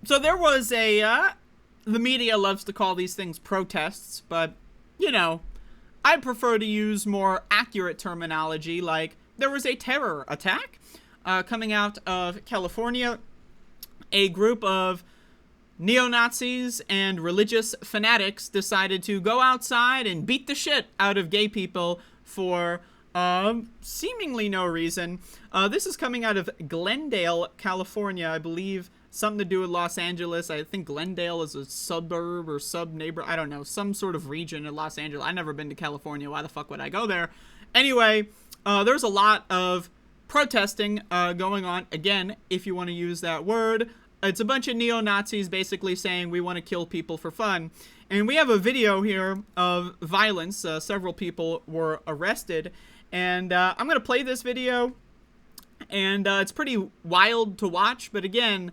So there was the media loves to call these things protests, but, you know, I prefer to use more accurate terminology, like there was a terror attack coming out of California. A group of neo-Nazis and religious fanatics decided to go outside and beat the shit out of gay people for seemingly no reason. This is coming out of Glendale, California, I believe. Something to do with Los Angeles. I think Glendale is a suburb or sub-neighbor. I don't know. Some sort of region in Los Angeles. I've never been to California. Why the fuck would I go there? Anyway, there's a lot of protesting going on. Again, if you want to use that word, it's a bunch of neo-Nazis basically saying we want to kill people for fun. And we have a video here of violence. Several people were arrested. And I'm going to play this video. And it's pretty wild to watch. But again,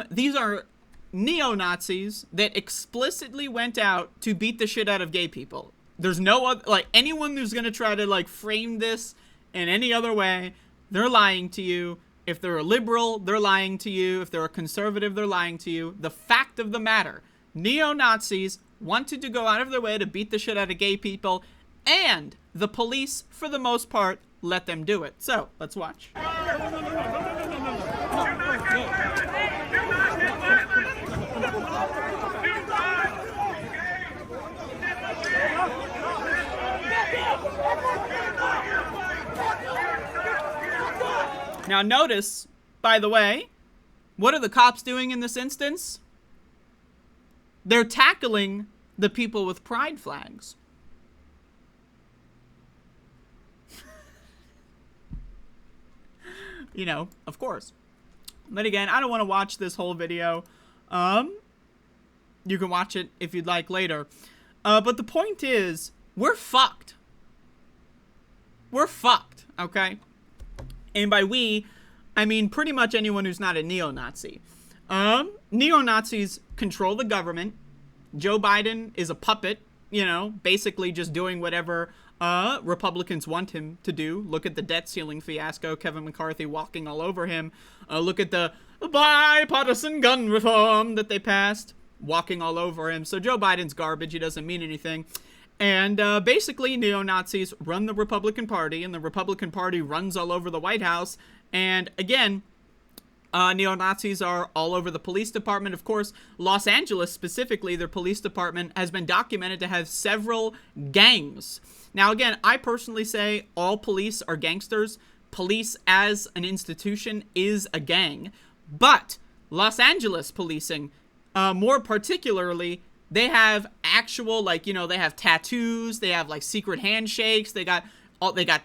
these are neo-Nazis that explicitly went out to beat the shit out of gay people. There's no other, like, anyone who's going to try to, like, frame this in any other way, they're lying to you. If they're a liberal, they're lying to you. If they're a conservative, they're lying to you. The fact of the matter, neo-Nazis wanted to go out of their way to beat the shit out of gay people, and the police, for the most part, let them do it. So, let's watch. Now notice, by the way, what are the cops doing in this instance? They're tackling the people with pride flags. You know, of course. But again, I don't want to watch this whole video. You can watch it if you'd like later. But the point is, we're fucked. We're fucked, okay? And by we, I mean pretty much anyone who's not a neo-Nazi. Neo-Nazis control the government. Joe Biden is a puppet, you know, basically just doing whatever Republicans want him to do. Look at the debt ceiling fiasco, Kevin McCarthy walking all over him. Look at the bipartisan gun reform that they passed, walking all over him. So Joe Biden's garbage. He doesn't mean anything. And basically, neo-Nazis run the Republican Party, and the Republican Party runs all over the White House. And again, neo-Nazis are all over the police department. Of course, Los Angeles specifically, their police department has been documented to have several gangs. Now, again, I personally say all police are gangsters. Police as an institution is a gang. But Los Angeles policing, more particularly, they have actual, like, you know, they have tattoos, they have, like, secret handshakes, they got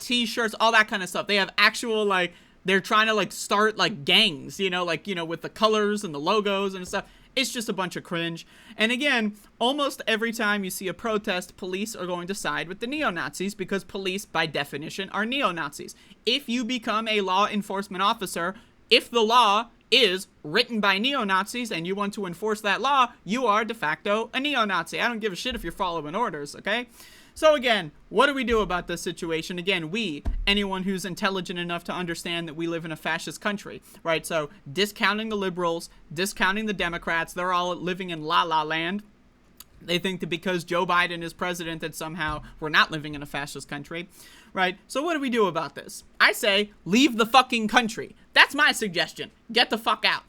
t-shirts, all that kind of stuff. They have actual, like, they're trying to, like, start, like, gangs, you know, like, you know, with the colors and the logos and stuff. It's just a bunch of cringe. And again, almost every time you see a protest, police are going to side with the neo-Nazis because police, by definition, are neo-Nazis. If you become a law enforcement officer, if the law is written by neo-Nazis and you want to enforce that law, you are de facto a neo-Nazi. I don't give a shit if you're following orders, okay? So again, what do we do about this situation? Again, we, anyone who's intelligent enough to understand that we live in a fascist country, right? So discounting the liberals, discounting the Democrats, they're all living in la-la land. They think that because Joe Biden is president that somehow we're not living in a fascist country, right? So what do we do about this? I say, leave the fucking country. That's my suggestion. Get the fuck out.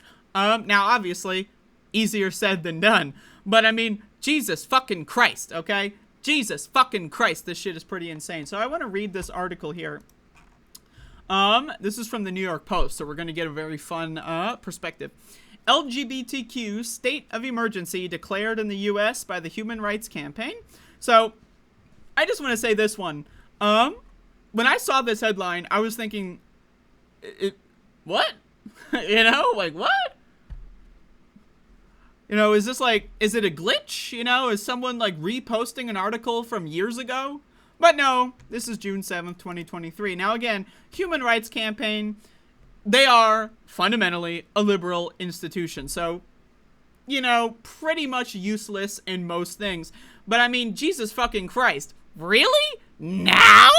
Now, obviously, easier said than done. But, I mean, Jesus fucking Christ, okay? Jesus fucking Christ. This shit is pretty insane. So I want to read this article here. This is from the New York Post, so we're going to get a very fun perspective. LGBTQ state of emergency declared in the U.S. by the Human Rights Campaign. So, I just want to say this one. When I saw this headline, I was thinking, what? You know, like, what? You know, is this like, is it a glitch? You know, is someone like reposting an article from years ago? But no, this is June 7th, 2023. Now again, Human Rights Campaign, they are fundamentally a liberal institution. So, you know, pretty much useless in most things. But I mean, Jesus fucking Christ. Really? Now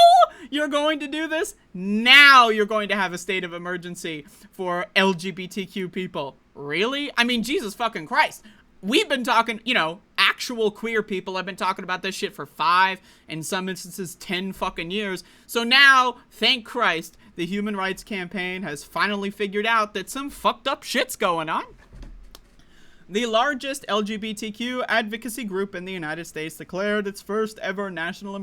you're going to do this? Now you're going to have a state of emergency for LGBTQ people. really? I mean, Jesus fucking Christ. We've been talking, you know, actual queer people have been talking about this shit for 5, in some instances 10 fucking years. So now, thank Christ, the Human Rights Campaign has finally figured out that some fucked up shit's going on. The largest LGBTQ advocacy group in the United States declared its first ever national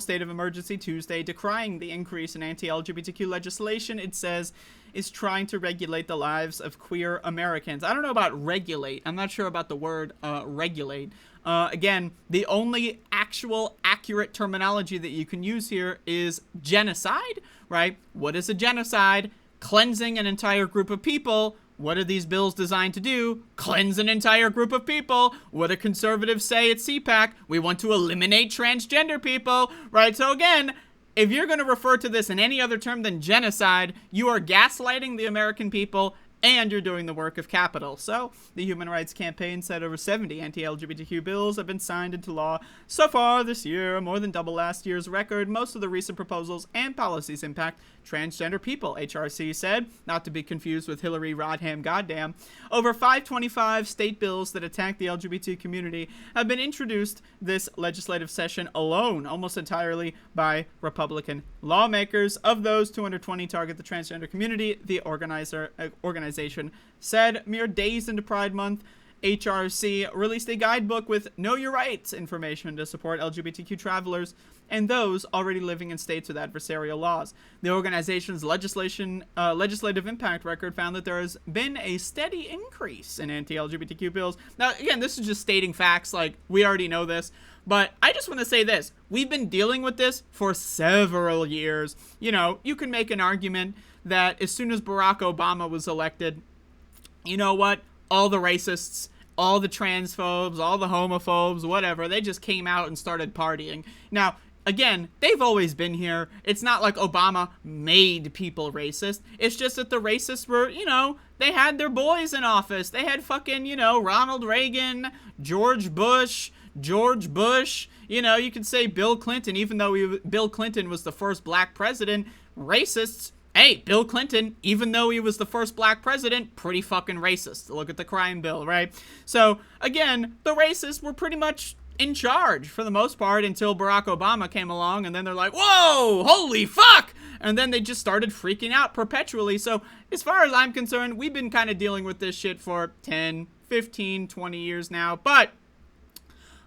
state of emergency Tuesday, decrying the increase in anti-LGBTQ legislation it says is trying to regulate the lives of queer Americans. I don't know about regulate. I'm not sure about the word regulate. Again, the only actual accurate terminology that you can use here is genocide, right? What is a genocide? Cleansing an entire group of people. What are these bills designed to do? Cleanse an entire group of people. What do conservatives say at CPAC? We want to eliminate transgender people, right? So again, if you're going to refer to this in any other term than genocide, you are gaslighting the American people and you're doing the work of capital. So, the Human Rights Campaign said over 70 anti-LGBTQ bills have been signed into law so far this year, more than double last year's record. Most of the recent proposals and policies impact transgender people, HRC said, not to be confused with Hillary Rodham goddamn. Over 525 state bills that attack the LGBT community have been introduced this legislative session alone, almost entirely by Republican lawmakers. Of those, 220 target the transgender community, the organization said. Mere days into Pride Month, HRC released a guidebook with Know Your Rights information to support LGBTQ travelers and those already living in states with adversarial laws. The organization's legislative impact record found that there has been a steady increase in anti-LGBTQ bills. Now, again, this is just stating facts, like, we already know this, but I just want to say this. We've been dealing with this for several years. You know, you can make an argument that as soon as Barack Obama was elected, you know what? All the racists, all the transphobes, all the homophobes, whatever, they just came out and started partying. Now, again, they've always been here. It's not like Obama made people racist. It's just that the racists were, you know, they had their boys in office. They had fucking, you know, Ronald Reagan, George Bush, you know, you could say Bill Clinton, even though Bill Clinton was the first black president. Racists, hey, Bill Clinton, even though he was the first black president, pretty fucking racist. Look at the crime bill, right? So, again, the racists were pretty much in charge for the most part until Barack Obama came along, and then they're like, whoa, holy fuck! And then they just started freaking out perpetually. So, as far as I'm concerned, we've been kind of dealing with this shit for 10, 15, 20 years now, but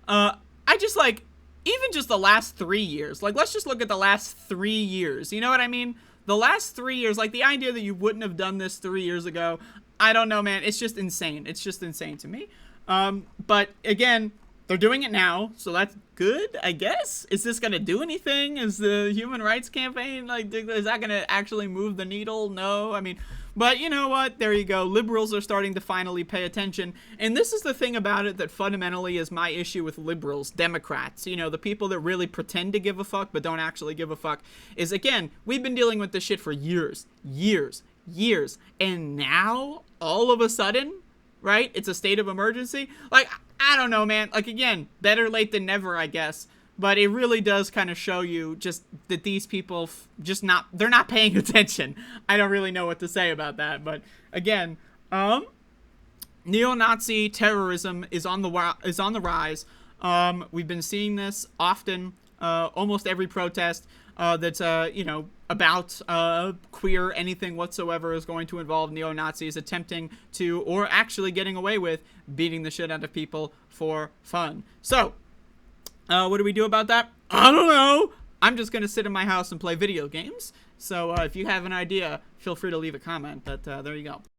I just, like, even just the last 3 years, like, let's just look at the last 3 years, you know what I mean? The last 3 years, like, the idea that you wouldn't have done this 3 years ago, I don't know, man, it's just insane. It's just insane to me. But, again, they're doing it now, so that's good, I guess? Is this gonna do anything? Is the Human Rights Campaign, like, is that gonna actually move the needle? No, I mean, but you know what? There you go. Liberals are starting to finally pay attention. And this is the thing about it that fundamentally is my issue with liberals, Democrats, you know, the people that really pretend to give a fuck but don't actually give a fuck, is, again, we've been dealing with this shit for years. And now, all of a sudden, right, it's a state of emergency? Like, I don't know, man. Like, again, better late than never, I guess. But it really does kind of show you just that these people they're not paying attention. I don't really know what to say about that. But again, neo-Nazi terrorism is on the rise. We've been seeing this often, almost every protest that's, you know, about queer anything whatsoever is going to involve neo-Nazis attempting to, or actually getting away with, beating the shit out of people for fun. So, what do we do about that? I don't know. I'm just going to sit in my house and play video games. So if you have an idea, feel free to leave a comment. But there you go.